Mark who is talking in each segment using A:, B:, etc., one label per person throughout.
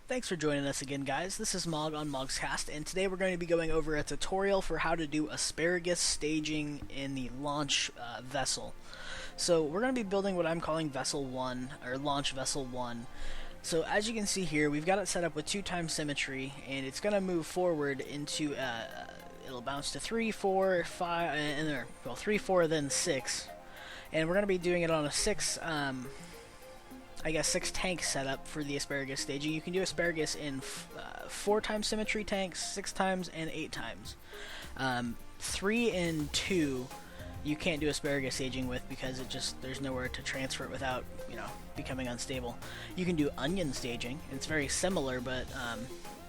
A: Thanks for joining us again, guys. This is Mog on Mog's Cast, and today we're going to be going over a tutorial for how to do asparagus staging in the launch vessel. So we're going to be building what I'm calling Vessel 1, or Launch Vessel 1. So as you can see here, we've got it set up with 2x symmetry, and it's going to move forward into, it'll bounce to 3, 4, 5, and there, well, 3, 4, then 6. And we're going to be doing it on a 6 tank setup for the asparagus staging. You can do asparagus in 4x symmetry tanks, 6x, and 8x. 3 and 2 you can't do asparagus staging with because there's nowhere to transfer it without becoming unstable. You can do onion staging. It's very similar, but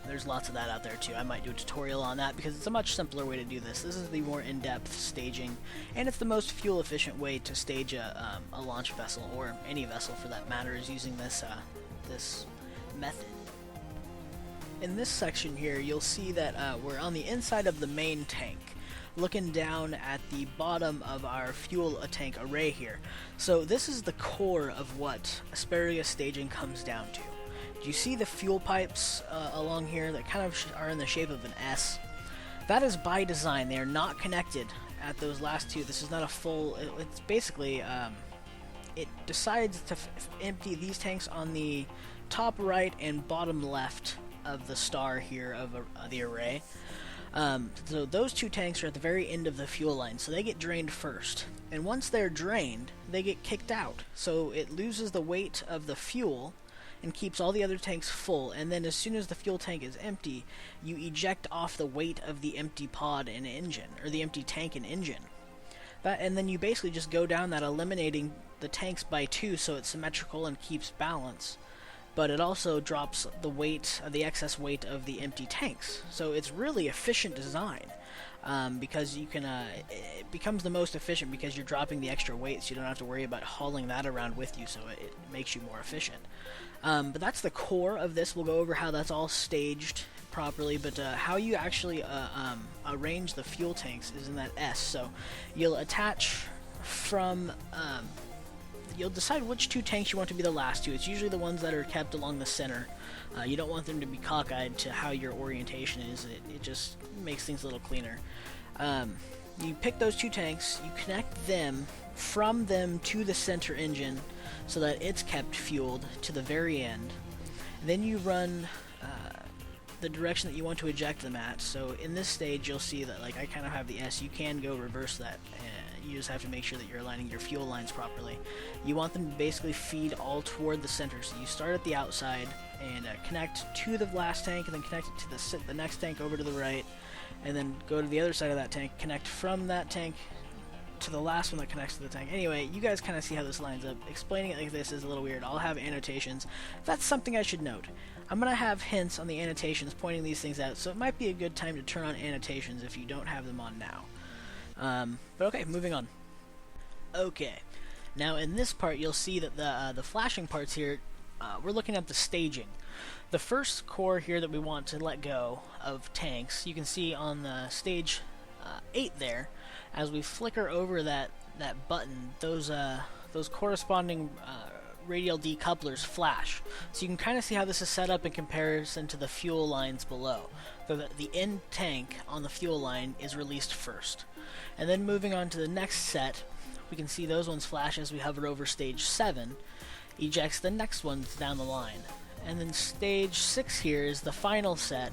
A: there's lots of that out there too. I might do a tutorial on that because it's a much simpler way to do this. This is the more in-depth staging, and it's the most fuel-efficient way to stage a launch vessel, or any vessel for that matter, is using this method. In this section here, you'll see that we're on the inside of the main tank, looking down at the bottom of our fuel tank array here. So this is the core of what asparagus staging comes down to. You see the fuel pipes along here that kind of are in the shape of an S? That is by design. They are not connected at those last two. This is not a full... It's basically... it decides to empty these tanks on the top right and bottom left of the star here of the array. So those two tanks are at the very end of the fuel line, so they get drained first. And once they're drained, they get kicked out. So it loses the weight of the fuel and keeps all the other tanks full, and then as soon as the fuel tank is empty, you eject off the weight of the empty pod and engine, or the empty tank and engine. And then you basically just go down that, eliminating the tanks by 2 so it's symmetrical and keeps balance. But it also drops the weight, the excess weight of the empty tanks. So it's really efficient design, because you can, it becomes the most efficient because you're dropping the extra weight, so you don't have to worry about hauling that around with you, so it makes you more efficient. But that's the core of this. We'll go over how that's all staged properly, but how you actually arrange the fuel tanks is in that S. So you'll attach from... you'll decide which 2 tanks you want to be the last 2. It's usually the ones that are kept along the center. You don't want them to be cockeyed to how your orientation is. It just makes things a little cleaner. You pick those 2 tanks, you connect them from them to the center engine so that it's kept fueled to the very end. Then you run the direction that you want to eject them at. So in this stage, you'll see that, like, I kind of have the S. You can go reverse that. You just have to make sure that you're aligning your fuel lines properly. You want them to basically feed all toward the center. So you start at the outside and connect to the last tank, and then connect it to the next tank over to the right, and then go to the other side of that tank, connect from that tank to the last one that connects to the tank. Anyway, you guys kind of see how this lines up. Explaining it like this is a little weird. I'll have annotations. That's something I should note. I'm going to have hints on the annotations pointing these things out, so it might be a good time to turn on annotations if you don't have them on now. But okay, moving on. Okay, now in this part you'll see that the flashing parts here, we're looking at the staging. The first core here that we want to let go of tanks, you can see on the stage 8 there, as we flicker over that button, those corresponding radial decouplers flash. So you can kind of see how this is set up in comparison to the fuel lines below. So the end tank on the fuel line is released first. And then moving on to the next set, we can see those ones flash as we hover over stage 7, ejects the next ones down the line. And then stage 6 here is the final set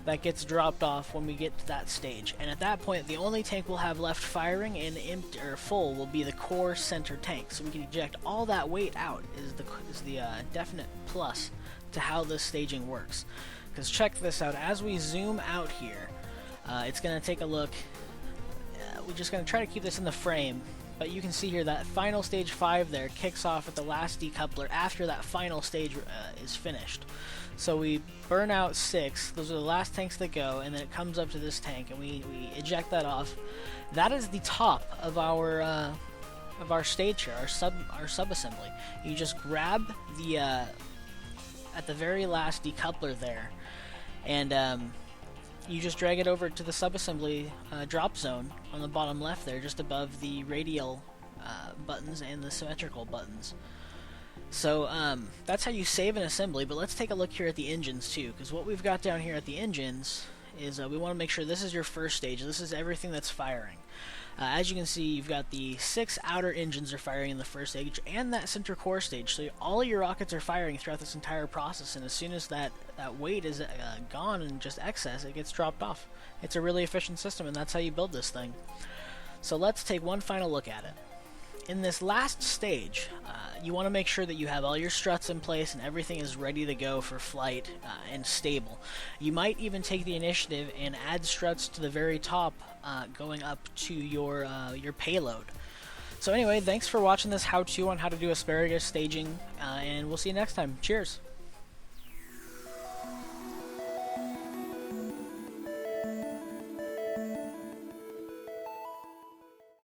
A: that gets dropped off when we get to that stage. And at that point, the only tank we'll have left firing and empty or full will be the core center tank. So we can eject all that weight out is the definite plus to how this staging works. Because check this out, as we zoom out here, it's going to take a look. We're just going to try to keep this in the frame, but you can see here that final stage 5 there kicks off at the last decoupler after that final stage is finished. So we burn out 6, those are the last tanks that go, and then it comes up to this tank and we eject that off. That is the top of our stage here, our subassembly. You just grab the at the very last decoupler there, and you just drag it over to the subassembly drop zone on the bottom left there, just above the radial buttons and the symmetrical buttons. So that's how you save an assembly, but let's take a look here at the engines too, because what we've got down here at the engines is we want to make sure this is your first stage. This is everything that's firing. As you can see, you've got the 6 outer engines are firing in the first stage and that center core stage, so all of your rockets are firing throughout this entire process, and as soon as that weight is gone and just excess, it gets dropped off. It's a really efficient system, and that's how you build this thing. So let's take one final look at it. In this last stage, you want to make sure that you have all your struts in place and everything is ready to go for flight and stable. You might even take the initiative and add struts to the very top, going up to your payload. So anyway, thanks for watching this how-to on how to do asparagus staging, and we'll see you next time. Cheers!